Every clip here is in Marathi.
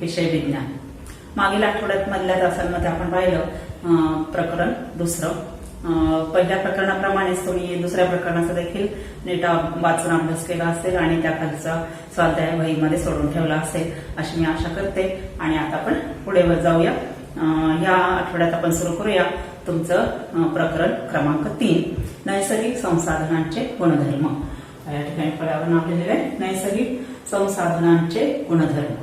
विषय विज्ञान. मागील आठवड्यात मधल्या तासांमध्ये आपण पाहिलं प्रकरण दुसरं. पहिल्या प्रकरणाप्रमाणेच तुम्ही दुसऱ्या प्रकरणाचा देखील नीट वाचून अभ्यास केला असेल आणि त्या खालचा स्वाध्याय वहीमध्ये सोडून ठेवला असेल अशी मी आशा करते. आणि आता आपण पुढे जाऊया. या आठवड्यात आपण सुरू करूया तुमचं प्रकरण क्रमांक 3 नैसर्गिक संसाधनांचे गुणधर्म. या ठिकाणी फळ्यावर नाव लिहिलेलं आहे नैसर्गिक संसाधनांचे गुणधर्म.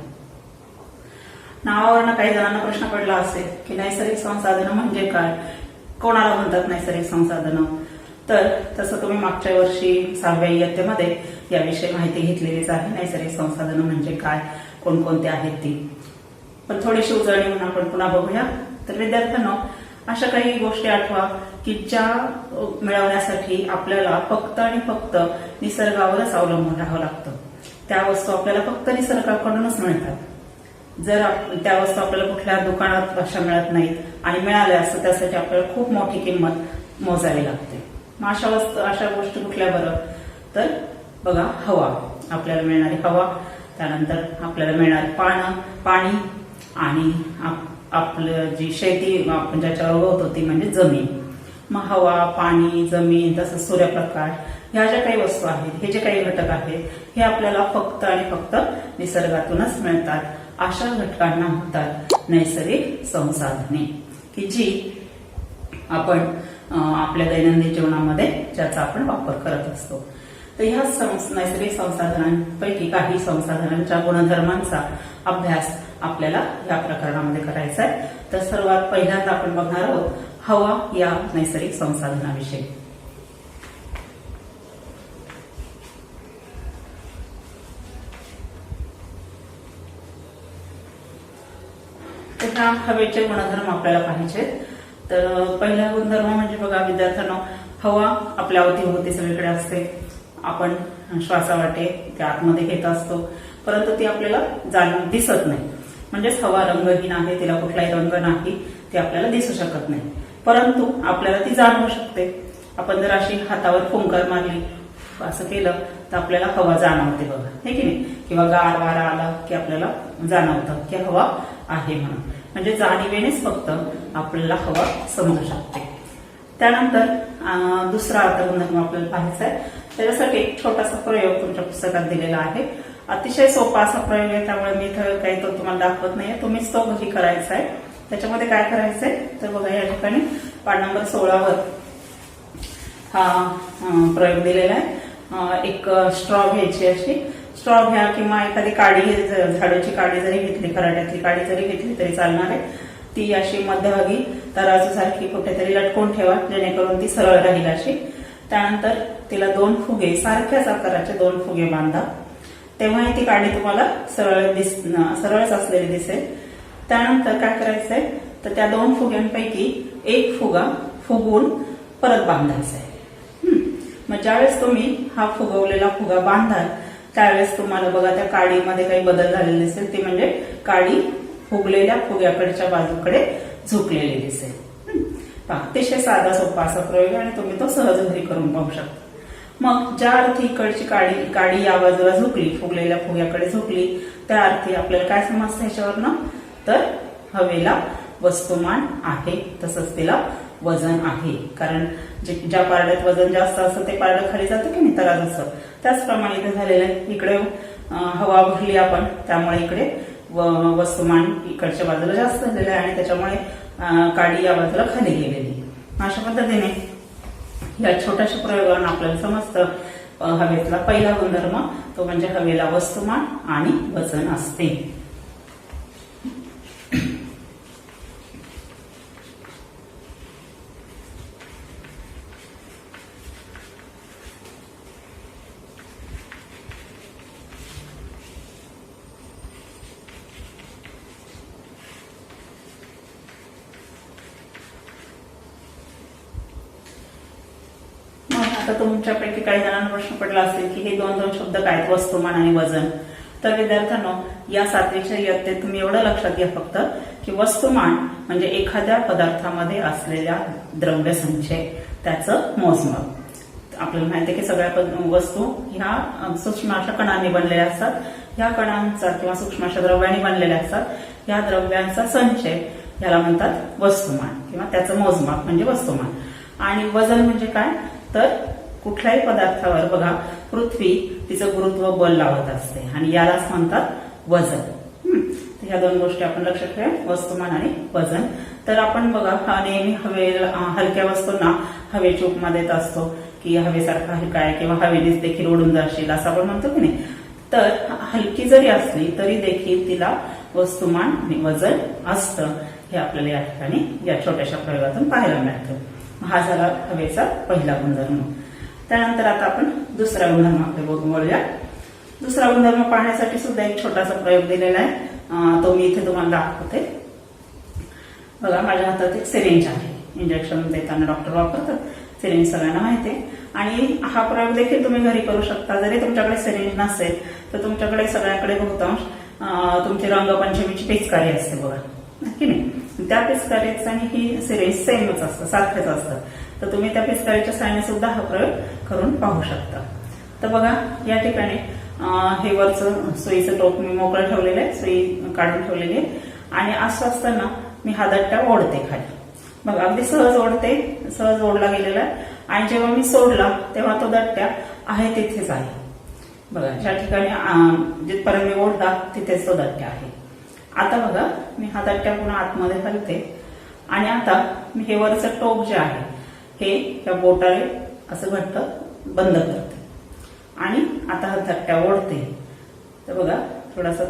नावावरनं काही जणांना प्रश्न पडला असेल की नैसर्गिक संसाधनं म्हणजे काय, कोणाला म्हणतात नैसर्गिक संसाधनं. तर तसं तुम्ही मागच्या वर्षी 6व्या इयत्तेमध्ये याविषयी माहिती घेतलेलीच आहे. नैसर्गिक संसाधनं म्हणजे काय, कोणकोणते आहेत ती. पण थोडीशी उजळणी म्हणून आपण पुन्हा बघूया. तर विद्यार्थ्यांनो, अशा काही गोष्टी आठवा की ज्या मिळवण्यासाठी आपल्याला फक्त आणि फक्त निसर्गावरच अवलंबून राहावं लागतं. त्या वस्तू आपल्याला फक्त निसर्गाकडूनच मिळतात. जर त्या वस्तू आपल्याला कुठल्या दुकानात अशा मिळत नाहीत आणि मिळाल्या असं त्यासाठी आपल्याला खूप मोठी किंमत मोजावी लागते. मग अशा गोष्टी कुठल्या बरं, तर बघा हवा, आपल्याला मिळणारी हवा, त्यानंतर आपल्याला मिळणारी पाणी आणि आपलं जी शेती आपण ज्याच्यावर उगवतो ती म्हणजे जमीन. मग हवा, पाणी, जमीन, तसंच सूर्यप्रकाश, ह्या ज्या काही वस्तू आहेत, हे जे काही घटक आहेत, हे आपल्याला फक्त आणि फक्त निसर्गातूनच मिळतात. अशा घटकांना म्हणतात नैसर्गिक संसाधने, की जी आपण आपल्या दैनंदिन जीवनामध्ये ज्याचा आपण वापर करत असतो. तर ह्या नैसर्गिक संसाधनांपैकी काही संसाधनांच्या गुणधर्मांचा अभ्यास आपल्याला या प्रकरणामध्ये करायचा आहे. तर सर्वात पहिल्यांदा आपण बघणार आहोत हवा या नैसर्गिक संसाधनाविषयी. तर हवेचे गुणधर्म आपल्याला पाहिजे. तर पहिला गुणधर्म म्हणजे बघा विद्यार्थ्यांना, हवा आपल्या अवतीभोवती सगळीकडे असते. आपण श्वासावाटे त्या आतमध्ये घेत असतो, परंतु ती आपल्याला दिसत नाही. म्हणजेच हवा रंगहीन आहे, तिला कुठलाही रंग नाही, ती आपल्याला दिसू शकत नाही, परंतु आपल्याला ती जाणवू शकते. आपण जर अशी हातावर फुंकर मारली, असं केलं तर आपल्याला हवा जाणवते बघा, हे की नाही. किंवा गार वारा आला की आपल्याला जाणवतं की हवा आहे म्हणून. म्हणजे जाणीवेनेच फक्त आपल्याला हवा समजू शकते. त्यानंतर दुसरा आता गुणधर्म आपल्याला पाहायचा आहे. त्याच्यासाठी एक छोटासा प्रयोग तुमच्या पुस्तकात दिलेला आहे. अतिशय सोपा असा प्रयोग आहे, त्यामुळे मी इथं काही तो तुम्हाला दाखवत नाहीये, तुम्हीच तो घरी करायचा आहे. त्याच्यामध्ये काय करायचंय तर बघा, या ठिकाणी पान नंबर 16वर हा प्रयोग दिलेला आहे. एक स्ट्रॉ घ्यायची, अशी स्ट्रॉ घ्या किंवा एखादी काडी, झाडाची काडी जरी घेतली, खराट्यातली काडी जरी घेतली तरी चालणार आहे. ती अशी मध्यभागी तराजूसारखी कुठेतरी लटकून ठेवा, जेणेकरून ती सरळ राहील अशी. त्यानंतर तिला 2 फुगे, सारख्याच आकाराचे 2 फुगे बांधा, तेव्हाही ती काडी तुम्हाला सरळच असलेली दिसेल. त्यानंतर काय करायचंय तर त्या 2 फुग्यांपैकी एक फुगा फुगवून परत बांधायचा आहे. मग ज्यावेळेस तुम्ही हा फुगवलेला फुगा बांधाल त्यावेळेस तुम्हाला बघा त्या काडीमध्ये काही बदल झालेले दिसेल. ती म्हणजे काडी फुगलेल्या फुग्याकडच्या बाजूकडे झुकलेली दिसेल. अतिशय साधा सोपा असा प्रयोग आहे आणि तुम्ही तो सहज घरी करून पाहू शकता. मग ज्या अर्थी इकडची काडी या बाजूला झुकली, फुगलेल्या फुग्याकडे झुकली, त्या अर्थी आपल्याला काय समजतं ह्याच्यावरनं, तर हवेला वस्तुमान आहे, तसंच तिला वजन आहे. कारण ज्या पारड्यात वजन जास्त असतं ते पारडं खाली जातं की नाही तराजूचं, त्याचप्रमाणे इथे झालेलं आहे. इकडे हवा भरली आपण, त्यामुळे इकडे वस्तुमान इकडच्या बाजूला जास्त झालेलं आहे आणि त्याच्यामुळे काडी या बाजूला खाली गेलेली. अशा पद्धतीने या छोट्याशा प्रयोगाने आपल्याला समजतं हवेतला पहिला गुणधर्म, तो म्हणजे हवेला वस्तुमान आणि वजन असते. आता तुमच्यापैकी काही जणांना प्रश्न पडला असेल की हे 2 शब्द काय आहेत, वस्तुमान आणि वजन. तर विद्यार्थ्यांनो, या 7वीच्या इयत्तेत तुम्ही एवढं लक्षात घ्या फक्त की वस्तुमान म्हणजे एखाद्या पदार्थामध्ये असलेल्या द्रव्यसंचय, त्याचं मोजमाप. आपल्याला माहिती आहे की सगळ्या वस्तू ह्या सूक्ष्म अशा कणांनी बनलेल्या असतात. ह्या कणांचा किंवा सूक्ष्म द्रव्यांनी बनलेल्या असतात या द्रव्यांचा संचय याला म्हणतात वस्तुमान किंवा त्याचं मोजमाप म्हणजे वस्तुमान. आणि वजन म्हणजे काय तर कुठल्याही पदार्थावर बघा पृथ्वी तिचं गुरुत्व बल लावत असते आणि यालाच म्हणतात वजन. ह्या दोन गोष्टी आपण लक्षात ठेवूया, वस्तुमान आणि वजन. तर आपण बघा नेहमी हलक्या वस्तूंना हवेची उपमा देत असतो की हवेसारखा हलका आहे किंवा हवेनेच देखील उडून जाशील असं आपण म्हणतो की नाही. तर हलकी जरी असली तरी देखील तिला वस्तुमान आणि वजन असतं हे आपल्याला या ठिकाणी या छोट्याशा प्रयोगातून पाहायला मिळतं. हा झाला हवेचा पहिला गुणधर्म. त्यानंतर आता आपण दुसरा गुणधर्माकडे बोलूया. दुसरा गुणधर्म पाहण्यासाठी सुद्धा एक छोटासा प्रयोग दिलेला आहे, तो मी इथे तुम्हाला दाखवते. बघा माझ्या हातात एक सिरिंज आहे, इंजेक्शन देताना डॉक्टर वापरतात सिरिंज, सगळ्यांना माहिती आहे. आणि हा प्रयोग देखील तुम्ही घरी करू शकता. जरी तुमच्याकडे सिरिंज नसेल तर तुमच्याकडे सगळ्यांकडे बहुतांश तुमची रंगपंचमीची पिचकारी असते बघा, की नाही. त्या पिचकारीचं आणि ही सिरिंज सेमच असतं, सारखेच असतं. तर तुम्ही त्या पिचकारीच्या साहाय्याने सुद्धा हा प्रयोग करून पाहू शकता. तर बघा या ठिकाणी हे वरचं सुईचं टोक मी मोकळं ठेवलेलं आहे, सुई काढून ठेवलेली आहे. आणि असं असताना मी हा दट्टा ओढते खाली. बघा अगदी सहज ओढते, सहज ओढला गेलेला आहे. आणि जेव्हा मी सोडला तेव्हा तो दट्ट्या आहे तिथेच आहे. बघा ज्या ठिकाणी जिथपर्यंत मी ओढला तिथेच तो दट्ट्या आहे. आता बघा मी हा दट्ट्या पुन्हा आतमध्ये घालते आणि आता मी हे वरचं टोक जे आहे हे या बोटाने असं घट्ट बंद करते आणि आता हा दट्ट्या ओढते. तर बघा थोडासा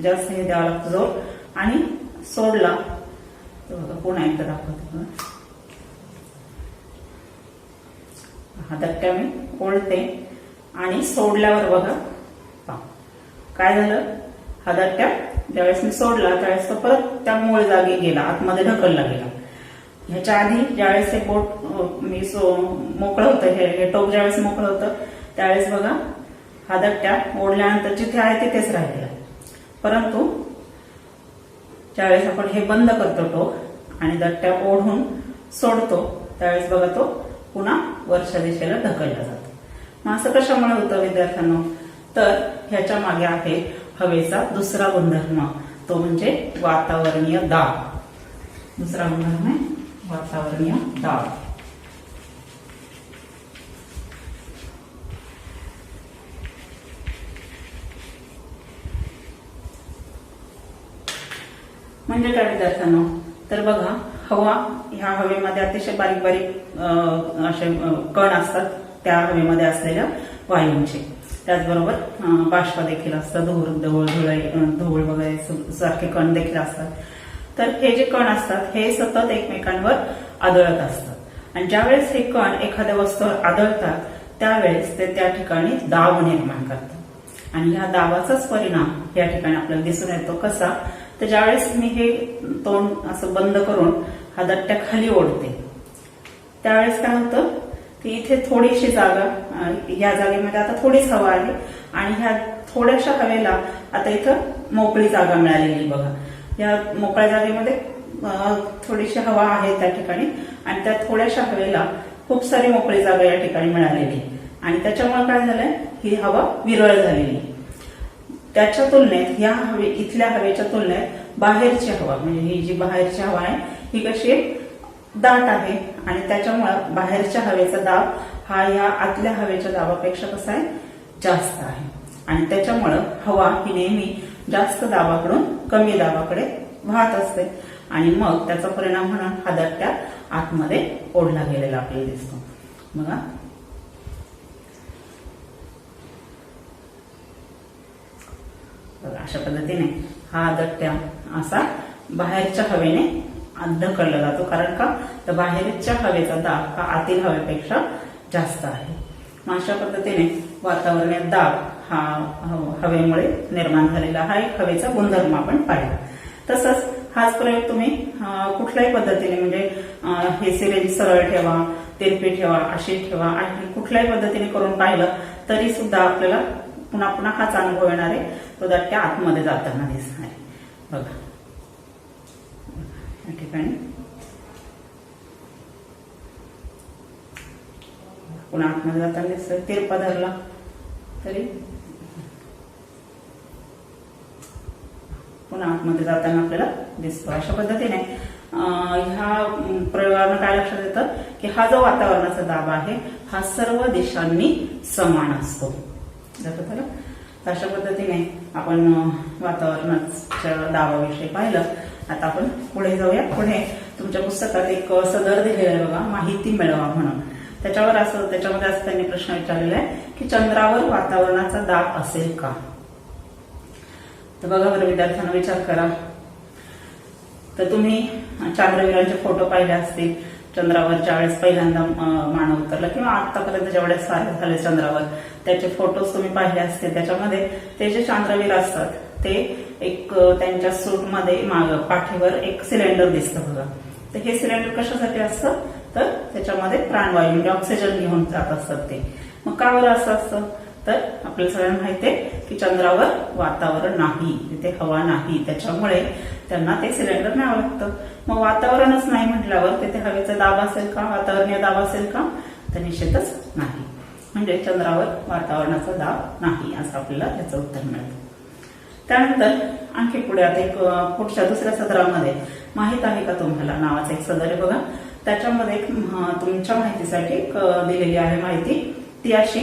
जास्त हे द्यावा लागतो जोर. आणि सोडला तर बघा पुन्हा एकदा दाखवते. हा दट्ट्या मी ओढते आणि सोडल्यावर बघा काय झालं, हा दट्ट्या ज्यावेळेस मी सोडला त्यावेळेस तो परत त्या मूळ जागी गेला, आतमध्ये ढकलला गेला. ह्याच्या आधी ज्यावेळेस हे बोट मी मोकळं होतं, हे टोक ज्यावेळेस मोकळं होतं त्यावेळेस बघा हा दट्ट्या ओढल्यानंतर जिथे आहे तिथेच राहिलेला. परंतु ज्यावेळेस आपण हे बंद करतो टोक आणि दट्ट्या ओढून सोडतो त्यावेळेस बघा तो पुन्हा वरच्या दिशेला ढकलला जातो. मग असं कशामुळे होतं विद्यार्थ्यांना, तर ह्याच्या मागे आहे हवेचा दुसरा गुणधर्म, तो म्हणजे वातावरणीय दाब. दुसरा गुणधर्म आहे वातावरणीय दाब. म्हणजे काय विद्यार्थ्यांना, तर बघा हवा, ह्या हवेमध्ये अतिशय बारीक बारीक असे कण असतात त्या हवेमध्ये असलेल्या वायूंचे. त्याचबरोबर बाष्प देखील असतं, धूळ वगैरे सारखे कण देखील असतात. तर हे जे कण असतात हे सतत एकमेकांवर आदळत असतात आणि ज्यावेळेस हे कण एखाद्या वस्तूवर आदळतात त्यावेळेस ते त्या ठिकाणी दाब निर्माण करतात. आणि ह्या दाबाचाच परिणाम या ठिकाणी आपल्याला दिसून येतो. कसा, तर ज्यावेळेस मी हे तोंड असं बंद करून हा दट्ट्या खाली ओढते त्यावेळेस काय होतं की इथे थोडीशी जागा, या जागेमध्ये आता थोडीच हवा आहे आणि ह्या थोड्याशा हवेला आता इथं मोकळी जागा मिळालेली. बघा या मोकळ्या जागेमध्ये थोडीशी हवा आहे त्या ठिकाणी आणि त्या थोड्याशा हवेला खूप सारी मोकळी जागा या ठिकाणी मिळालेली आणि त्याच्यामुळे काय झालंय, ही हवा विरळ झालेली. त्याच्या तुलनेत या इथल्या हवेच्या तुलनेत बाहेरची हवा, म्हणजे ही जी बाहेरची हवा आहे ही कशी दाट आहे आणि त्याच्यामुळे बाहेरच्या हवेचा दाब हा या आतल्या हवेच्या दाबापेक्षा कसा आहे, जास्त आहे. आणि त्याच्यामुळं हवा ही नेहमी जास्त दाबाकडून कमी दाबाकडे वाहत असते आणि मग त्याचा परिणाम म्हणून हा दट्ट्या आतमध्ये ओढला गेलेला आपल्याला दिसतो. बघा अशा पद्धतीने हा दट्ट्या असा बाहेरच्या हवेने ढकलला जातो. कारण का, तर बाहेरच्या हवेचा दाब हा आतील हवेपेक्षा जास्त आहे. अशा पद्धतीने वातावरणीय दाब हा हवेमुळे निर्माण झालेला हा एक हवेचा गुणधर्म आपण पाहिला. तसंच हाच प्रयोग तुम्ही कुठल्याही पद्धतीने, म्हणजे हे सिरिंज सरळ ठेवा, तिरपी ठेवा, अशी ठेवा आणि कुठल्याही पद्धतीने करून पाहिलं तरी सुद्धा आपल्याला पुन्हा पुन्हा हाच अनुभव येणार आहे, तो दट्ट्या आतमध्ये जाताना दिसणार आहे. बघा या ठिकाणी पुन्हा आतमध्ये जाताना दिसतोय, तिरपा धरला तरी पुन्हा आतमध्ये जाताना आपल्याला दिसतो. अशा पद्धतीने ह्या प्रयोगानं काय लक्षात येतं की हा जो वातावरणाचा दाब आहे हा सर्व दिशांनी समान असतो. अशा पद्धतीने आपण वातावरणाच्या दाबाविषयी पाहिलं. आता आपण पुढे जाऊया. पुढे तुमच्या पुस्तकात एक सदर दिलेला आहे बघा, माहिती मिळवा म्हणून. त्याच्यामध्ये असं त्यांनी प्रश्न विचारलेला आहे की चंद्रावर वातावरणाचा दाब असेल का? तर बघा बरं विद्यार्थ्यांना विचार करा. तर तुम्ही चांद्रवीरांचे फोटो पाहिले असतील. चंद्रावर ज्यावेळेस पहिल्यांदा मानव उतरला किंवा आतापर्यंत जेवढ्या सारे झाले चंद्रावर त्याचे फोटोज तुम्ही पाहिले असतील. त्याच्यामध्ये ते जे चांद्रवीर असतात ते एक त्यांच्या सूटमध्ये पाठीवर एक सिलेंडर दिसतं बघा. तर हे सिलेंडर कशासाठी असतं तर त्याच्यामध्ये प्राणवायू म्हणजे ऑक्सिजन घेऊन जात असतात ते. मग का बरं असं असतं तर आपल्याला सगळ्यांना माहिती आहे की चंद्रावर वातावरण नाही, तिथे हवा नाही, त्याच्यामुळे त्यांना ते सिलेंडर न्यावं लागतं. मग वातावरणच नाही म्हटल्यावर तिथे हवेचा दाब असेल का, वातावरणीय दाब असेल का? तर निश्चितच नाही. म्हणजे चंद्रावर वातावरणाचा दाब नाही असं आपल्याला याचं उत्तर मिळतं. त्यानंतर आणखी पुढे आता एक पुढच्या दुसऱ्या सदरामध्ये माहित आहे का तुम्हाला नावाचं एक सदर आहे बघा. त्याच्यामध्ये तुमच्या माहितीसाठी दिलेली आहे माहिती. ती अशी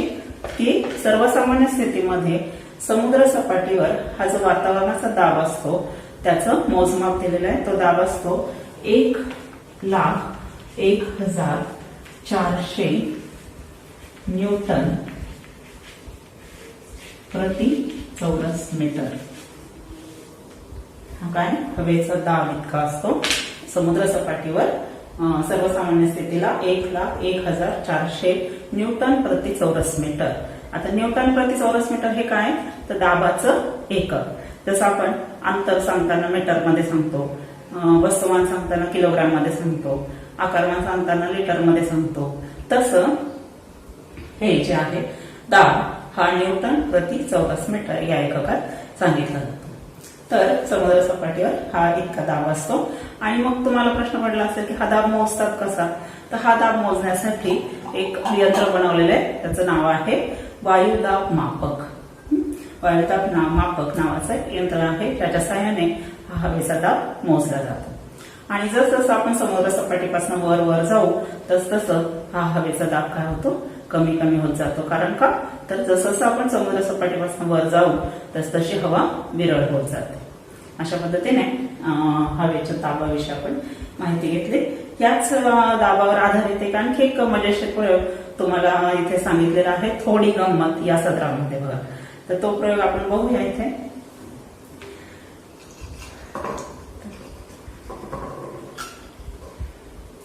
की सर्वसामान्य स्थितीमध्ये समुद्र सपाटीवर हा जो वातावरणाचा दाब असतो त्याचं मोजमाप दिलेलं आहे. तो दाब असतो 1,01,400 न्यूटन प्रति चौरस मीटर. हा काय हवेचा दाब इतका असतो समुद्र सपाटीवर सर्वसामान्य स्थितीला 1,01,400 न्यूटन प्रति चौरस मीटर. आता न्यूटन प्रति चौरस मीटर हे काय तर दाबाचं एकक. जसं आपण अंतर सांगताना मीटरमध्ये सांगतो, वस्तुमान सांगताना किलोग्राममध्ये सांगतो, आकारमान सांगताना लिटरमध्ये सांगतो, तसं हे जे आहे दाब हा न्यूटन प्रति चौरस मीटर या एककात सांगितला जातो. तर समुद्र सपाटीवर हा इतका दाब असतो. आणि मग तुम्हाला प्रश्न पडला असेल की हा दाब मोजतात कसा? तर हा दाब मोजण्यासाठी एक यंत्र बनवलेलं आहे. त्याचं नाव आहे वायुदाब मापक. वायुदाब मापक नावाचं एक यंत्र आहे. त्याच्या साहाय्याने हा हवेचा दाब मोजला जातो. आणि जसं आपण समुद्र सपाटीपासून वर वर जाऊ तसं हा हवेचा दाब काय होतो कमी कमी होत जातो. कारण का तर जसं आपण समुद्र सपाटीपासून वर जाऊ तशी हवा विरळ होत जाते. अशा पद्धतीने हवेच्या दाबाविषयी आपण माहिती घेतली. याच दाबावर आधारित एक आणखी एक मजेशीर प्रयोग तुम्हाला इथे सांगितलेला आहे. थोडी गंमत या सदरामध्ये बघा. तर तो प्रयोग आपण बघूया इथे.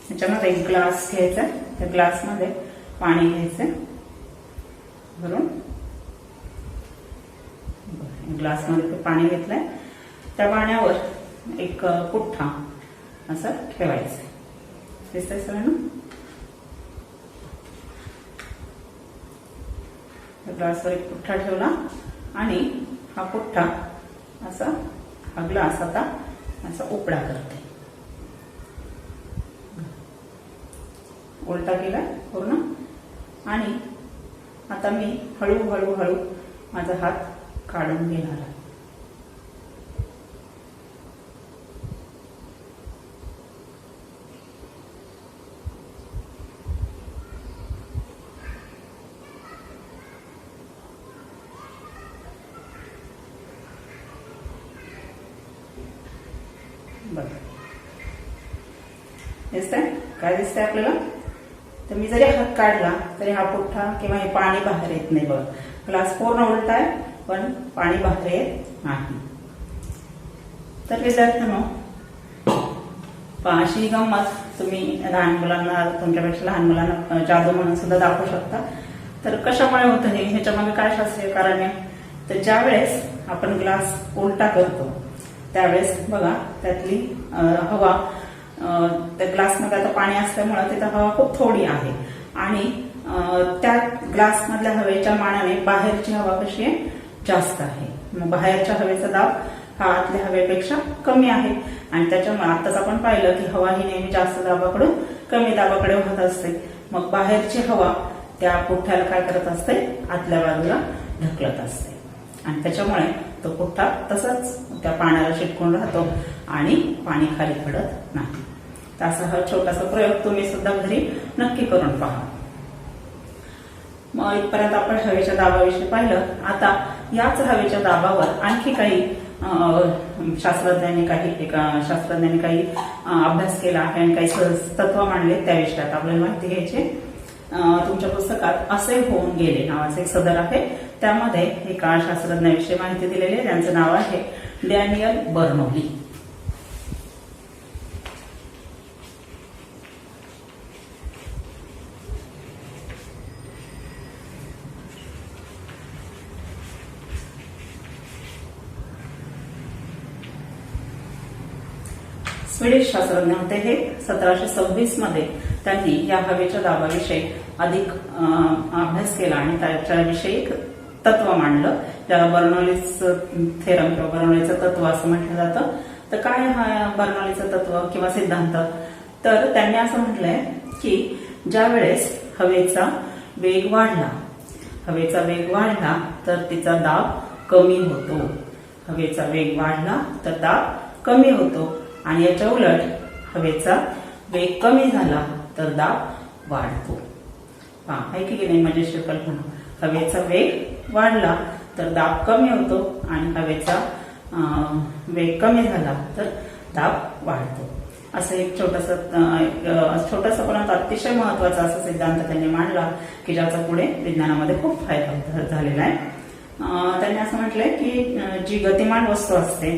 त्याच्यामध्ये एक ग्लास घ्यायचा. त्या ग्लासमध्ये पाणी घ्यायचं भरून. ग्लासमध्ये ते पाणी घेतलंय. त्या पाण्यावर एक पुठ्ठा असं ठेवायचं. दिसतंय सगळ्यांना? ग्लासवर एक पुठ्ठा ठेवला आणि हा पुठ्ठा असा हा ग्लास आता असा उपडा करते. उलटा केला पूर्ण. आणि आता मी हळूहळू माझा हात काढून घेणार आहे. बघा दिसतंय काय दिसतंय आपल्याला? तर मी जरी हात काढला तरी हा पुठ्ठा किंवा हे पाणी बाहेर येत नाही. बघा ग्लास पूर्ण उलटा आहे पण पाणी बाहेर येत नाही. तर विद्यार्थ्यांनो अशी गंमत तुम्ही लहान मुलांना तुमच्यापेक्षा लहान मुलांना जादू म्हणून सुद्धा दाखवू शकता. तर कशामुळे होतं हे? ह्याच्यामागे काय शास्त्रीय कारण आहे? तर ज्या वेळेस आपण ग्लास उलटा करतो त्यावेळेस बघा त्यातली हवा त्या ग्लासमध्ये आता पाणी असल्यामुळे तिथं हवा खूप थोडी आहे आणि त्या ग्लासमधल्या हवेच्या मानाने बाहेरची हवा कशी आहे जास्त आहे. मग बाहेरच्या हवेचा दाब हा आतल्या हवेपेक्षा कमी आहे आणि त्याच्यामुळे आताच आपण पाहिलं की हवा ही नेहमी जास्त दाबाकडून कमी दाबाकडे वाहत असते. मग बाहेरची हवा त्या पुठ्ठ्याला काय करत असते आतल्या बाजूला ढकलत असते आणि त्याच्यामुळे तो पुठ्ठा तसाच त्या पाण्याला चिटकून राहतो आणि पाणी खाली पडत नाही. तर असा हा छोटासा प्रयोग तुम्ही सुद्धा घरी नक्की करून पहा. मग इथपर्यंत आपण हवेच्या दाबाविषयी पाहिलं. आता याच हवेच्या दाबावर आणखी काही शास्त्रज्ञांनी काही अभ्यास केला आहे आणि काही तत्व मांडले. त्याविषयी आता आपल्याला माहिती घ्यायची. तुमच्या पुस्तकात असे होऊन गेले नावाचे एक सदर आहे. त्यामध्ये एका शास्त्रज्ञाविषयी माहिती दिलेली आहे. त्यांचं नाव आहे डॅनियल बर्नौली. स्वीडिश शास्त्रज्ञ होते हे. 1726 मध्ये त्यांनी या हवेच्या दाबाविषयी अधिक अभ्यास केला आणि त्याच्याविषयी तत्व मांडलं, ज्याला बर्नौलीच थेरम किंवा बर्नौलीचं तत्व असं म्हटलं जातं. तर काय हा बर्नौलीचं तत्व किंवा सिद्धांत? तर त्यांनी असं म्हटलंय की ज्या वेळेस हवेचा वेग वाढला तर तिचा दाब कमी होतो. हवेचा वेग वाढला तर दाब कमी होतो आणि याच्या उलट हवेचा वेग कमी झाला तर दाब वाढतो. आहे की नाही मजेशीर कल्पना? हवेचा वेग वाढला तर दाब कमी होतो आणि हवेचा वेग कमी झाला तर दाब वाढतो. असं एक छोटासा परंतु अतिशय महत्वाचा असा सिद्धांत त्यांनी मांडला की ज्याचा पुढे विज्ञानामध्ये खूप फायदा झालेला आहे. त्यांनी असं म्हटलंय की जी गतिमान वस्तू असते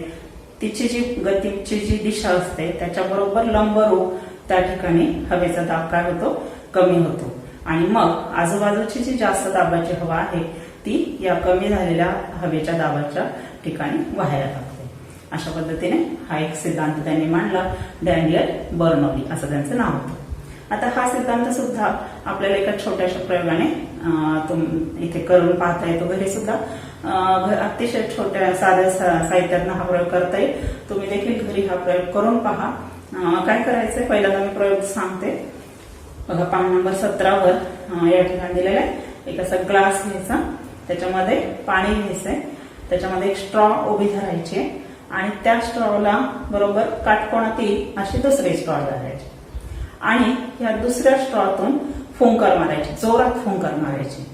तिची गतीची जी दिशा असते त्याच्याबरोबर लंबरूप त्या ठिकाणी हवेचा दाब काय होतो? कमी होतो आणि मग आजूबाजूची जी जास्त दाबाची हवा आहे ती या कमी झालेल्या हवेच्या दाबाच्या ठिकाणी व्हायला लागते. अशा पद्धतीने हा एक सिद्धांत त्यांनी मांडला. डॅनियल बर्नौली असं त्यांचं नाव होतं. आता हा सिद्धांत सुद्धा आपल्याला एका छोट्याशा प्रयोगाने इथे करून पाहता येतो. घरी सुद्धा अतिशय छोट्या साध्या साहित्यातनं हा प्रयोग करता येईल. तुम्ही देखील घरी हा प्रयोग करून पहा. काय करायचंय पहिल्यांदा मी प्रयोग सांगते. बघा, पान नंबर 17 वर या ठिकाणी दिलेला आहे. एक असा ग्लास घ्यायचा, त्याच्यामध्ये पाणी घ्यायचंय, त्याच्यामध्ये एक स्ट्रॉ उभी धरायची आणि त्या स्ट्रॉला बरोबर काटकोनात येईल अशी दुसरी स्ट्रॉ धरायची आणि या दुसऱ्या स्ट्रॉतून फुंकर मारायची, जोरात फुंकर मारायची.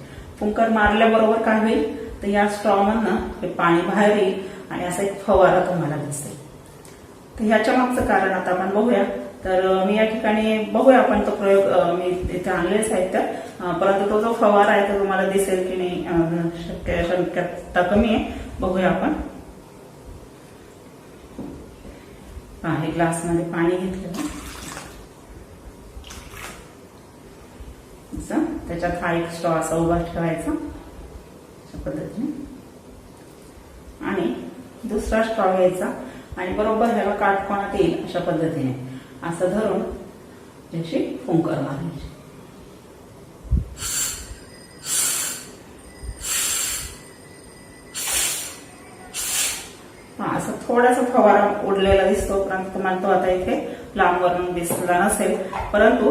फुंकर मारल्याबरोबर काय होईल तर या स्ट्रॉ मधनं हे पाणी बाहेर येईल आणि असा एक फवारा तुम्हाला दिसेल. तर ह्याच्या मागचं कारण आता आपण बघूया. तर मी या ठिकाणी बघूया आपण तो प्रयोग मी इथे आणलेले साहित्य, परंतु तो जो फवारा आहे तो तुम्हाला दिसेल की नाही शक्यता कमी आहे. बघूया आपण. हे ग्लासमध्ये पाणी घेतलेलं, त्याच्यात हा एक स्ट्रॉ असा उभा ठेवायचा अशा पद्धतीने आणि दुसरा स्ट्रॉ घ्यायचा आणि बरोबर ह्याला काटकोनात येईल अशा पद्धतीने असं धरून त्याची फुंकर मारायची. असं थोडासा फवारा उडलेला दिसतो, परंतु तुम्हाला तो आता इथे लांबवरून दिसला नसेल. परंतु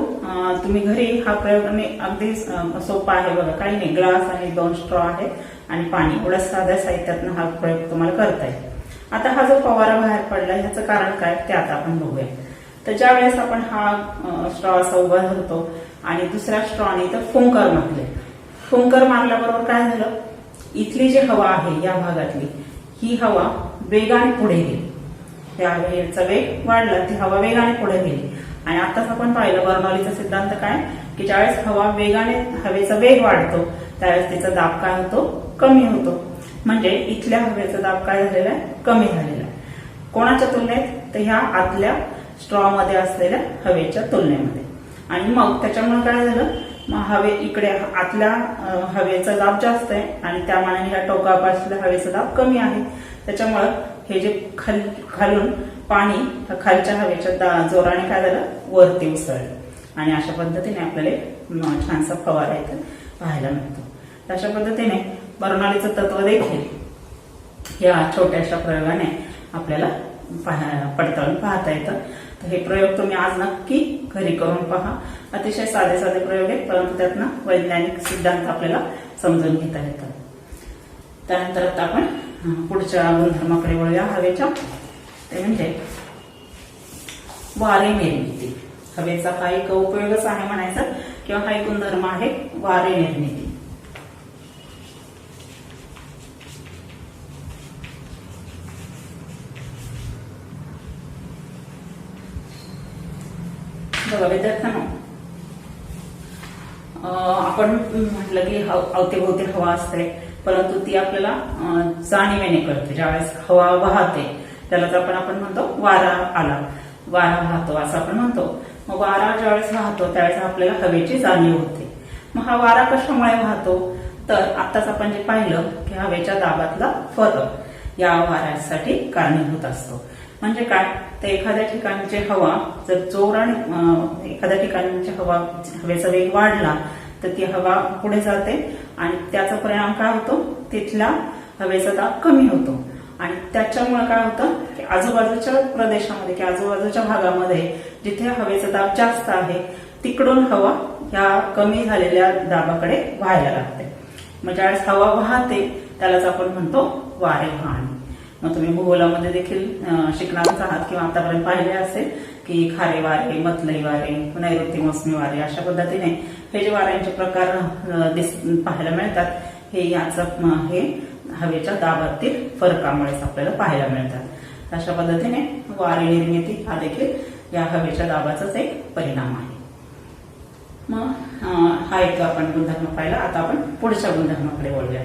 तुम्ही घरी हा प्रयोग अगदी सोपा आहे. बघा, काही नाही, ग्लास आणि 2 स्ट्रॉ आहे आणि पाणी, एवढ्या साध्या साहित्यातनं हा प्रयोग तुम्हाला करता येईल. आता हा जो फवारा बाहेर पडला ह्याचं कारण काय ते आता आपण बघूया. तर ज्या वेळेस आपण हा स्ट्रॉ असा उभा धरतो आणि दुसऱ्या स्ट्रॉने तर फुंकर मारले, फुंकर मारल्याबरोबर काय झालं, इथली जी हवा आहे या भागातली ही हवा वेगाने पुढे गेली. त्या हवेचा वेग वाढला, ती हवा वेगाने पुढे गेली आणि आताच आपण पाहिलं बर्नौलीचा सिद्धांत काय की ज्यावेळेस हवेचा वेग वाढतो त्यावेळेस तिचा दाब काय होतो, कमी होतो. म्हणजे इथल्या हवेचा दाब काय झालेला आहे, कमी झालेला आहे. कोणाच्या तुलनेत तर ह्या आतल्या स्ट्रॉ मध्ये असलेल्या हवेच्या तुलनेमध्ये. आणि मग त्याच्यामुळे काय झालं, मग इकडे आतल्या हवेचा दाब जास्त आहे आणि त्या मानाने ह्या टोकापासल्या हवेचा दाब कमी आहे. त्याच्यामुळं हे जे खालून पाणी खालच्या हवेच्या जोराने काय झालं, वरती उसळलं आणि अशा पद्धतीने आपल्याला छानसा फवारा इथे पाहायला मिळतो. अशा पद्धतीने बर्नौलीचं तत्व देखील या छोट्याशा प्रयोगाने आपल्याला पडताळून पाहता येतं. तर हे प्रयोग तुम्ही आज नक्की घरी करून पहा. अतिशय साधे साधे प्रयोग आहेत, परंतु त्यातनं वैज्ञानिक सिद्धांत आपल्याला समजून घेता येतात. त्यानंतर आता आपण पुढच्या गुणधर्माकडे वळूया हवेच्या. ते म्हणजे वारे निर्मिती. हवेचा हा एक उपयोगच आहे म्हणायचा किंवा हा एक गुणधर्म आहे वारे निर्मिती. बघा विद्यार्थ्यांनो, आपण म्हटलं की अवतीभोवती हवा असते, परंतु ती आपल्याला जाणीवेने कळते. ज्यावेळेस हवा वाहते त्यालाच आपण म्हणतो वारा आला, वारा वाहतो असं आपण म्हणतो. मग वारा ज्यावेळेस वाहतो त्यावेळेस आपल्याला हवेची जाणीव होते. मग हा वारा कशामुळे वाहतो, तर आताच आपण जे पाहिलं की हवेच्या दाबातला फरक या वाऱ्यासाठी कारणीभूत असतो. म्हणजे काय, तर एखाद्या ठिकाणची हवा जर जोराने एखाद्या ठिकाणची हवेचा वेग वाढला तर ती हवा पुढे जाते आणि त्याचा परिणाम काय होतो, तिथल्या हवेचा दाब कमी होतो आणि त्याच्यामुळे काय होतं की आजूबाजूच्या प्रदेशामध्ये किंवा आजूबाजूच्या भागामध्ये जिथे हवेचा दाब जास्त आहे तिकडून हवा ह्या कमी झालेल्या दाबाकडे व्हायला लागते. मग ज्यावेळेस हवा वाहते त्यालाच आपण म्हणतो वारे वाहणे. मग तुम्ही भूगोलामध्ये देखील शिकणारच आहात किंवा आतापर्यंत पाहिले असेल की खारे वारे, मतलई वारे, नैऋत्य मोसमी वारे अशा पद्धतीने हे जे वाऱ्यांचे प्रकार पाहायला मिळतात हे हे हवेच्या दाबातील फरकामुळेच आपल्याला पाहायला मिळतात. अशा पद्धतीने वारे निर्मिती हा देखील या हवेच्या दाबाचाच एक परिणाम आहे. मग हा एक आपण गुणधर्म पाहिला. आता आपण पुढच्या गुणधर्माकडे वळूया.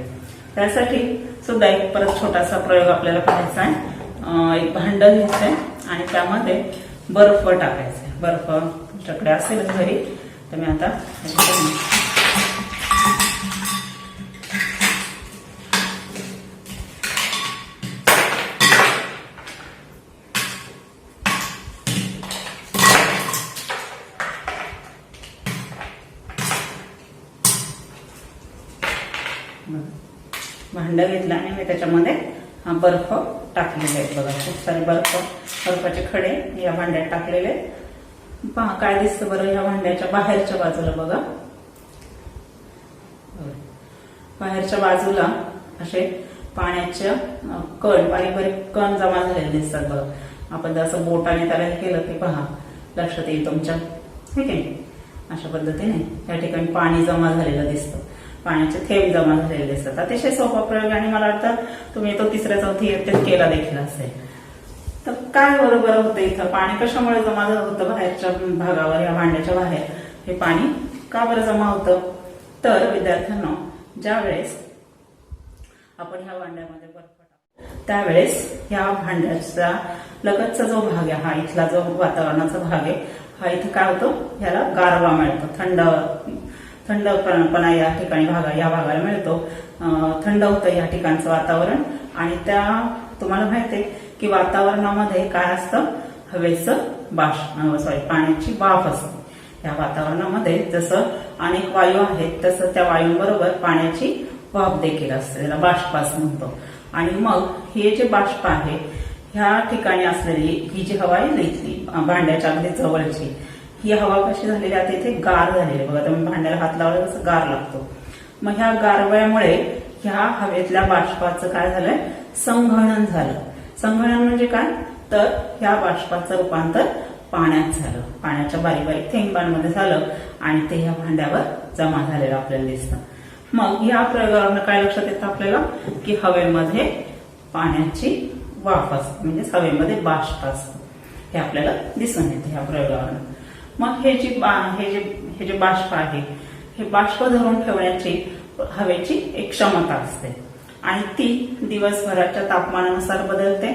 त्यासाठी सुद्धा एक परत छोटासा प्रयोग आपल्याला करायचा आहे. एक भांड घ्यायचंय आणि त्यामध्ये बर्फ टाकायचा आहे. बर्फ तुमच्याकडे असेल घरी तर मी आता भांड घेतलं आणि मी त्याच्यामध्ये हा बर्फ टाकलेले आहेत. बघा खूप सारे बर्फाचे खडे या भांड्यात टाकलेले. पहा काय दिसतं बरं, या भांड्याच्या बाहेरच्या बाजूला बघा, बाहेरच्या बाजूला असे पाण्याच्या कण, बारीक बारीक कण जमा झालेले दिसतात. बघा आपण जर असं बोटाने त्याला केलं की पहा लक्षात येईल तुमच्या, ठीक आहे. अशा पद्धतीने या ठिकाणी पाणी जमा झालेलं दिसतं, पाण्याचे थेंब जमा झालेले दिसतात. अतिशय सोपा प्रयोग आणि मला वाटतं तुम्ही तो 3ऱ्या 4थी इयत्तेत केला देखील असेल. तर काय बरोबर होतं, इथं पाणी कशामुळे जमा होतं बाहेरच्या भागावर, या भांड्याच्या बाहेर हे पाणी का बरं जमा होतं, तर विद्यार्थ्यांना ज्यावेळेस आपण ह्या भांड्यामध्ये बर्फ टाकतो त्यावेळेस ह्या भांड्याचा लगतचा जो भाग आहे, हा इथला जो वातावरणाचा भाग आहे, हा इथे काय होतो, ह्याला गारवा मिळतो, थंडपणा या ठिकाणी या भागाला मिळतो. थंड होतं या ठिकाणचं वातावरण. आणि त्या तुम्हाला माहिती आहे की वातावरणामध्ये काय असतं, हवेचं पाण्याची वाफ असते. या वातावरणामध्ये जसं अनेक वायू आहेत तसं त्या वायूंबरोबर पाण्याची वाफ देखील असते, त्याला बाष्पास म्हणतो. आणि मग हे जे बाष्प आहे ह्या ठिकाणी असलेली ही जी हवा आहे इथली भांड्याच्या अगदी जवळची, ही हवा कशी झालेली आहे, इथे गार झालेली. बघा तुम्ही भांड्याला हात लावला तसं गार लागतो. मग ह्या गारव्यामुळे ह्या हवेतल्या बाष्पाचं काय झालंय, संघनन झालं. संघनन म्हणजे काय, तर ह्या बाष्पाचं रूपांतर पाण्यात झालं, पाण्याच्या बारीक बारीक थेंबांमध्ये झालं आणि ते ह्या भांड्यावर जमा झालेलं आपल्याला दिसतं. मग या प्रयोगावरून काय लक्षात येतं आपल्याला की हवेमध्ये पाण्याची वाफ असते, म्हणजे हवेमध्ये बाष्प असतं, हे आपल्याला दिसून येते ह्या प्रयोगावरून. मग हे जे बाष्प आहे हे बाष्प धरून ठेवण्याची हवेची एक क्षमता असते आणि ती दिवसभराच्या तापमानानुसार बदलते,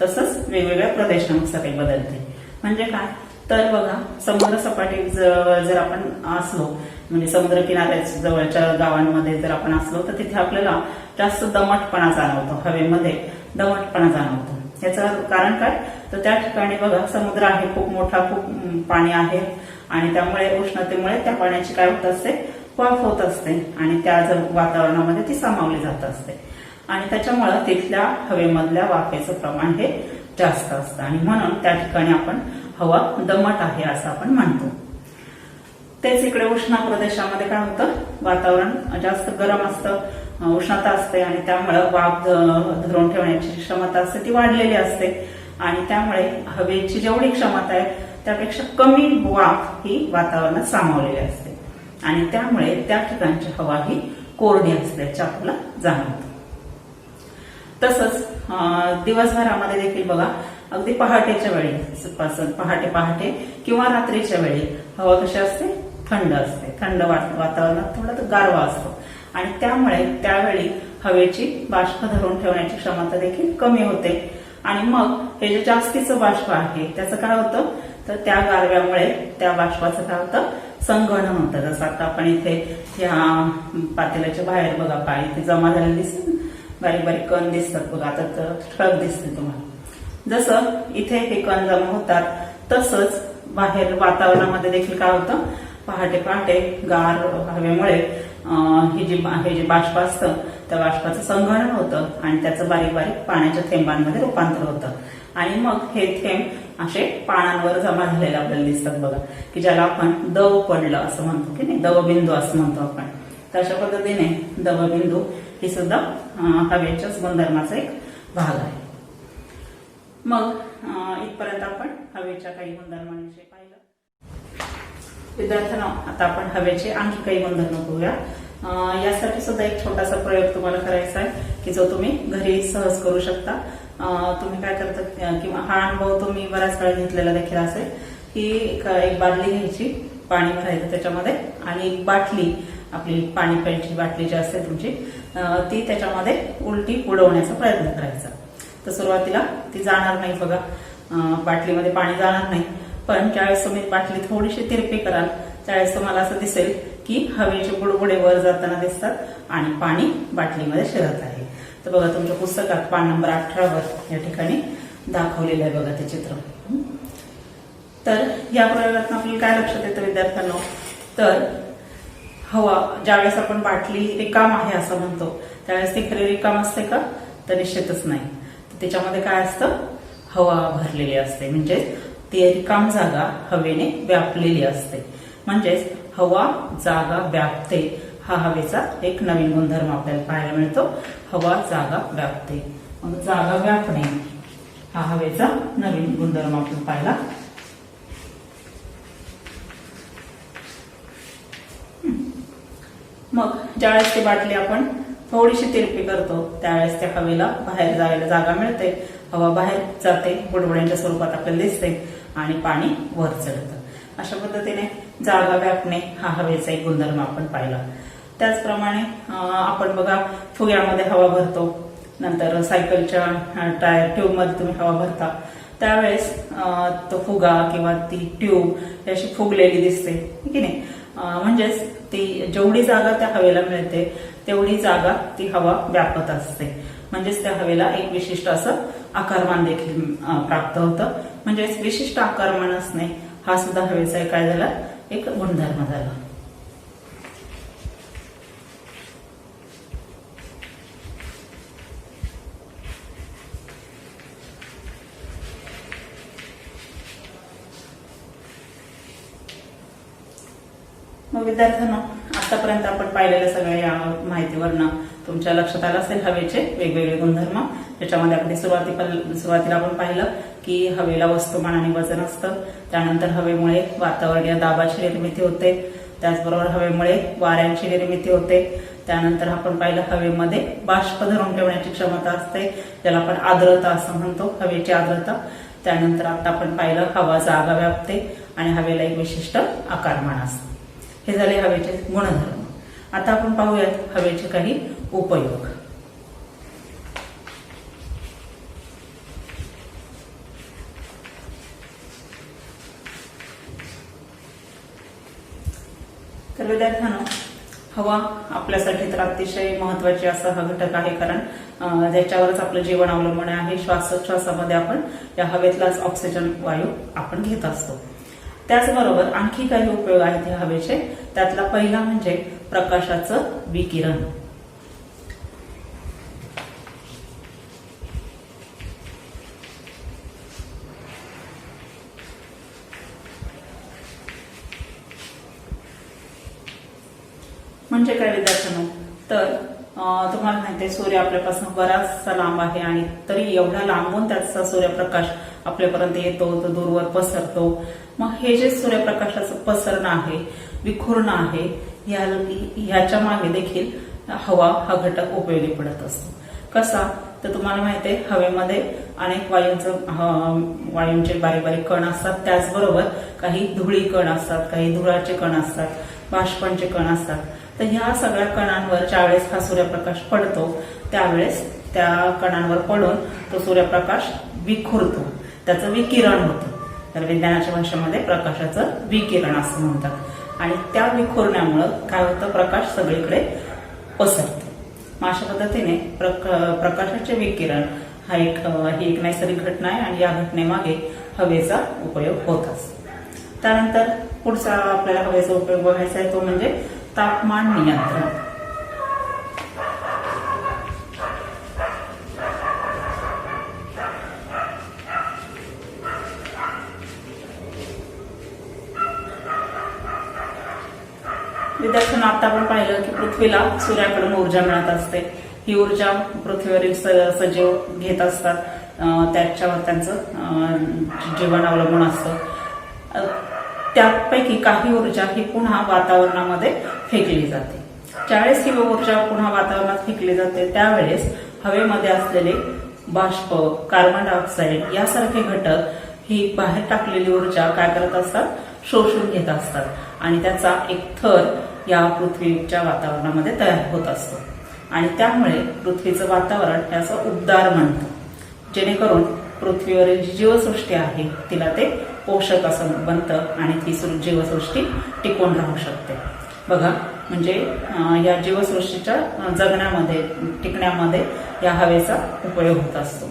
तसंच वेगवेगळ्या प्रदेशानुसार बदलते. म्हणजे काय, तर बघा समुद्र सपाटी जर आपण असलो, म्हणजे समुद्र किनाऱ्याच्या जवळच्या गावांमध्ये जर आपण असलो तर तिथे आपल्याला जास्त दमटपणा जाणवतो, हवेमध्ये दमटपणा जाणवतो. याचं कारण काय, तर त्या ठिकाणी बघा समुद्र आहे, खूप मोठा, खूप पाणी आहे आणि त्यामुळे उष्णतेमुळे त्या पाण्याची काय होत असते, वाफ होत असते आणि त्या जर वातावरणामध्ये ती सामावली जात असते आणि त्याच्यामुळे तिथल्या हवेमधल्या वाफेचं प्रमाण हे जास्त असतं आणि म्हणून त्या ठिकाणी आपण हवा दमट आहे असं आपण म्हणतो. तेच इकडे उष्ण प्रदेशामध्ये काय होतं, वातावरण जास्त गरम असतं उष्णता असते आणि त्यामुळे वाफ धरून ठेवण्याची क्षमता असते ती वाढलेली असते आणि त्यामुळे हवेची जेवढी क्षमता आहे त्यापेक्षा कमी वाफ ही वातावरणात सामावलेली असते आणि त्यामुळे त्या ठिकाणची हवा ही कोरडी असल्याचे आपल्याला जाणवतं. तसंच दिवसभरामध्ये देखील बघा अगदी पहाटेच्या वेळी पहाटे किंवा रात्रीच्या वेळी हवा कशी असते, थंड असते. थंड वातावरणात थोडा गारवा असतो आणि त्यामुळे त्यावेळी हवेची बाष्प धरून ठेवण्याची क्षमता देखील कमी होते आणि मग हे जे जास्तीचं बाष्प आहे त्याचं काय होतं तर त्या गारव्यामुळे त्या बाष्पाचं काय होतं संगणन होतं. जसं आता आपण इथे ह्या पातेल्याच्या बाहेर बघा पाणी इथे जमा झालेलं दिसतं, बारीक बारीक कण दिसतात बघा, आता ठळक दिसते तुम्हाला. जसं इथे हे कण जमा होतात तसंच बाहेर वातावरणामध्ये देखील काय होतं पहाटे गार हवेमुळे हे जे बाष्प असतं त्या बाष्पाचं संगणन होतं आणि त्याचं बारीक बारीक पाण्याच्या थेंबांमध्ये रूपांतर होतं आणि मग हे थेंब असे पानांवर जमा झालेले आपल्याला दिसतात बघा, की ज्याला आपण दव पडलं असं म्हणतो की नाही, दवबिंदू असं म्हणतो आपण. तर अशा पद्धतीने दवबिंदू ही सुद्धा हवेच्याच गुणधर्माचा एक भाग आहे. मग इथपर्यंत आपण हवेच्या काही गुणधर्मांविषयी पाहिलं. विद्यार्थ्यांना आता आपण हवेचे आणखी काही गुणधर्म बघूया. यासाठी सुद्धा एक छोटासा प्रयोग तुम्हाला करायचा आहे की जो तुम्ही घरी सहज करू शकता. तुम्ही काय करता किंवा हा अनुभव तुम्ही बऱ्याच वेळा घेतलेला देखील असेल की एक बादली घ्यायची, पाणी भरायचं त्याच्यामध्ये आणि एक बाटली आपली पाणी प्यायची बाटली जी असते तुमची ती त्याच्यामध्ये उलटी उडवण्याचा प्रयत्न करायचा. तर सुरुवातीला ती जाणार नाही बघा, बाटलीमध्ये पाणी जाणार नाही, पण ज्यावेळेस तुम्ही बाटली थोडीशी तिरपी कराल त्यावेळेस तुम्हाला असं दिसेल की हवेचे बुडबुडे वर जाताना दिसतात आणि पाणी बाटलीमध्ये शिरत आहे. तर बघा तुमच्या पुस्तकात पान नंबर 18 वर या ठिकाणी दाखवलेलं आहे बघा ते चित्र. तर या प्रयोगात आपल्याला काय लक्षात येतं विद्यार्थ्यांना, तर हवा ज्यावेळेस आपण बाटली रिकाम आहे असं म्हणतो त्यावेळेस ती खरी रिकाम असते का, तर निश्चितच नाही. त्याच्यामध्ये काय असतं, हवा भरलेली असते, म्हणजे ती रिकाम जागा हवेने व्यापलेली असते. म्हणजेच हवा जागा व्यापते हा हवेचा एक नवीन गुणधर्म आपल्याला पाहायला मिळतो. हवा जागा व्यापते, मग जागा व्यापणे हा हवेचा नवीन गुणधर्म आपल्याला पाहायला. मग ज्यावेळेस ती बाटली आपण थोडीशी तिरपी करतो त्यावेळेस त्या हवेला बाहेर जायला जागा मिळते, हवा बाहेर जाते, बुडबुड्यांच्या स्वरूपात आपल्याला दिसते आणि पाणी वर चढतं. अशा पद्धतीने जागा व्यापणे हा हवेचा एक गुणधर्म आपण पाहिला. त्याचप्रमाणे आपण बघा फुग्यामध्ये हवा भरतो, नंतर सायकलच्या टायर ट्यूबमध्ये तुम्ही हवा भरता त्यावेळेस तो फुगा किंवा ती ट्यूब अशी फुगलेली दिसते की नाही. म्हणजेच ती जेवढी जागा त्या हवेला मिळते तेवढी जागा ती हवा व्यापत असते. म्हणजेच त्या हवेला एक विशिष्ट असं आकारमान देखील प्राप्त होतं. म्हणजेच विशिष्ट आकारमान असणे हा सुद्धा हवेचा एक काय झाला, एक गुणधर्म झाला. मग विद्यार्थ्यांना आतापर्यंत आपण पाहिलेल्या सगळ्या या माहितीवरनं तुमच्या लक्षात आलं असेल हवेचे वेगवेगळे गुणधर्म. त्याच्यामध्ये आपण सुरुवातीला आपण पाहिलं की हवेला वस्तुमान आणि वजन असतं, त्यानंतर हवेमुळे वातावरणीय दाबाची निर्मिती होते, त्याचबरोबर हवेमुळे वाऱ्यांची निर्मिती होते, त्यानंतर आपण पाहिलं हवेमध्ये बाष्प धरून ठेवण्याची क्षमता असते ज्याला आपण आर्द्रता असं म्हणतो, हवेची आर्द्रता. त्यानंतर आता आपण पाहिलं हवा जागा व्यापते आणि हवेला एक विशिष्ट आकारमान असतं. हे झाले हवेचे गुणधर्म. आता आपण पाहूयात हवेचे काही उपयोग. तर विद्यार्थ्यांनो हवा आपल्यासाठी तर अतिशय महत्वाची असा हा घटक आहे, कारण ज्याच्यावरच आपलं जीवन अवलंबून आहे. श्वासोच्छ्वासामध्ये आपण या हवेतलाच ऑक्सिजन वायू आपण घेत असतो. त्याचबरोबर आणखी काही उपयोग आहेत या हवेचे. त्यातला पहिला म्हणजे प्रकाशाचं विकिरण. म्हणजे काय विद्यार्थ्यांनो, तर तुम्हाला माहिती आहे सूर्य आपल्यापासून बराचसा लांब आहे आणि तरी एवढा लांबून त्याचा सूर्यप्रकाश आपल्यापर्यंत येतो, तो दूरवर पसरतो. मग हे जे सूर्यप्रकाशाचं पसरणं आहे, विखुरणं आहे, ह्याच्या मागे देखील हवा हा घटक उपयोगी पडत असतो. कसा तर तुम्हाला माहिती आहे हवेमध्ये अनेक वायूंचे बारीक बारीक कण असतात, त्याचबरोबर काही धुळी कण असतात, काही धुळाचे कण असतात, बाष्पांचे कण असतात. तर ह्या सगळ्या कणांवर ज्यावेळेस हा सूर्यप्रकाश पडतो त्यावेळेस त्या कणांवर पडून तो सूर्यप्रकाश विखुरतो, त्याचं विकिरण होतं. तर विज्ञानाच्या भाषेमध्ये प्रकाशाचं विकिरण असं म्हणतात. आणि त्या विखुरण्यामुळं काय होतं, प्रकाश सगळीकडे पसरतो. अशा पद्धतीने प्रकाशाचे विकिरण ही एक नैसर्गिक घटना आहे आणि या घटनेमागे हवेचा उपयोग होत असतो. त्यानंतर पुढचा आपल्याला हवेचा उपयोग बघायचा आहे तो म्हणजे तापमान नियंत्रण. विद्यार्थ्यांना आता आपण पाहिलं की पृथ्वीला सूर्याकडून ऊर्जा मिळत असते. ही ऊर्जा पृथ्वीवरील सजीव घेत असतात, त्याच्यावर त्यांचं जीवन अवलंबून असतं. त्यापैकी काही ऊर्जा ही पुन्हा वातावरणामध्ये फेकली जाते. ज्यावेळेस ही ऊर्जा पुन्हा वातावरणात फेकली जाते त्यावेळेस हवेमध्ये असलेले बाष्प, कार्बन डायऑक्साईड यासारखे घटक ही बाहेर टाकलेली ऊर्जा काय करत असतात, शोषून घेत असतात आणि त्याचा एक थर या पृथ्वीच्या वातावरणामध्ये तयार होत असतो. आणि त्यामुळे पृथ्वीचं वातावरण त्याचं उबदार म्हणतं, जेणेकरून पृथ्वीवरील जी जीवसृष्टी आहे तिला ते पोषक असं बनतं आणि ती जीवसृष्टी टिकून राहू शकते. बघा म्हणजे या जीवसृष्टीच्या जगण्यामध्ये, टिकण्यामध्ये या हवेचा उपयोग होत असतो.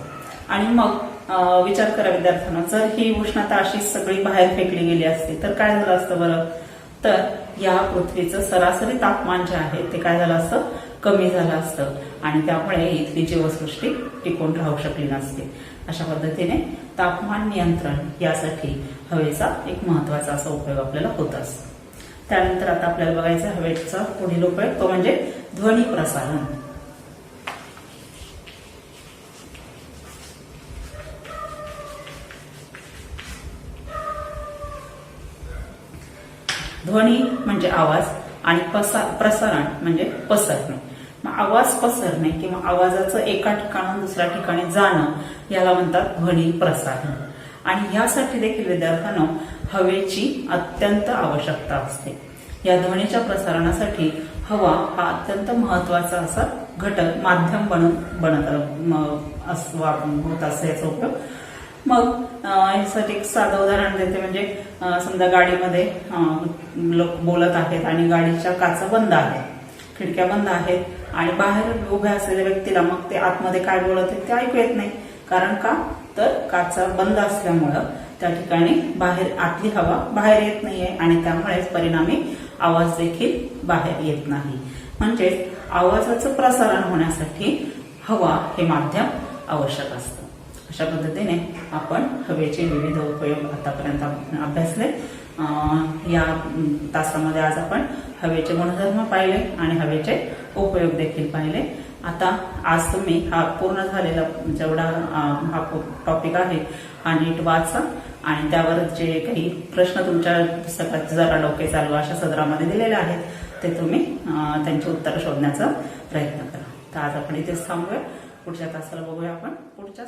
आणि मग विचार करा विद्यार्थ्यांना, जर ही उष्णता अशी सगळी बाहेर फेकली गेली असती तर काय झालं असतं बरं? तर या पृथ्वीचं सरासरी तापमान जे आहे ते काय झालं असतं, कमी झालं असतं आणि त्यामुळे इथली जीवसृष्टी टिकून राहू शकली नसते. अशा पद्धतीने तापमान नियंत्रण यासाठी हवेचा एक महत्वाचा असा उपयोग आपल्याला होत असतो. त्यानंतर आता आपल्याला बघायचं हवेचा पुढील उपयोग तो म्हणजे ध्वनी प्रसारण. ध्वनी म्हणजे आवाज आणि प्रसारण म्हणजे पसरणे. आवाज पसरणे किंवा आवाजाचं एका ठिकाणाहून दुसऱ्या ठिकाणी जाणं याला म्हणतात ध्वनी प्रसारण. आणि यासाठी देखील विद्यार्थ्यांना हवेची अत्यंत आवश्यकता असते. या ध्वनीच्या प्रसारणासाठी हवा हा अत्यंत महत्वाचा असा घटक, माध्यम होत असतो याचा उपयोग. मग यासाठी एक साधं उदाहरण देते. म्हणजे समजा गाडीमध्ये लोक बोलत आहेत आणि गाडीच्या काचा बंद आहेत, खिडक्या बंद आहेत आणि बाहेर उभ्या असलेल्या व्यक्तीला मग ते आतमध्ये काय बोलत आहेत ते ऐकू येत नाही. कारण का तर काचा बंद असल्यामुळं त्या ठिकाणी बाहेर आतली हवा बाहेर येत नाहीये आणि त्यामुळेच परिणामी आवाज देखील बाहेर येत नाही. म्हणजेच आवाजाचं प्रसारण होण्यासाठी हवा हे माध्यम आवश्यक असतं. अशा पद्धतीने आपण हवेचे विविध उपयोग आतापर्यंत अभ्यासले. या तासामध्ये आज आपण हवेचे गुणधर्म पाहिले आणि हवेचे उपयोग देखील पाहिले. आता आज तुम्ही हा पूर्ण झालेला जेवढा हा टॉपिक आहे हा नीट वाचा आणि त्यावर जे काही प्रश्न तुमच्या पुस्तकात जरा डोके चालू अशा सदरामध्ये दिलेले आहेत ते तुम्ही त्यांची उत्तरं शोधण्याचा प्रयत्न करा. तर आज आपण इथेच थांबूया. पुढच्या तासाला बघूया आपण पुढच्या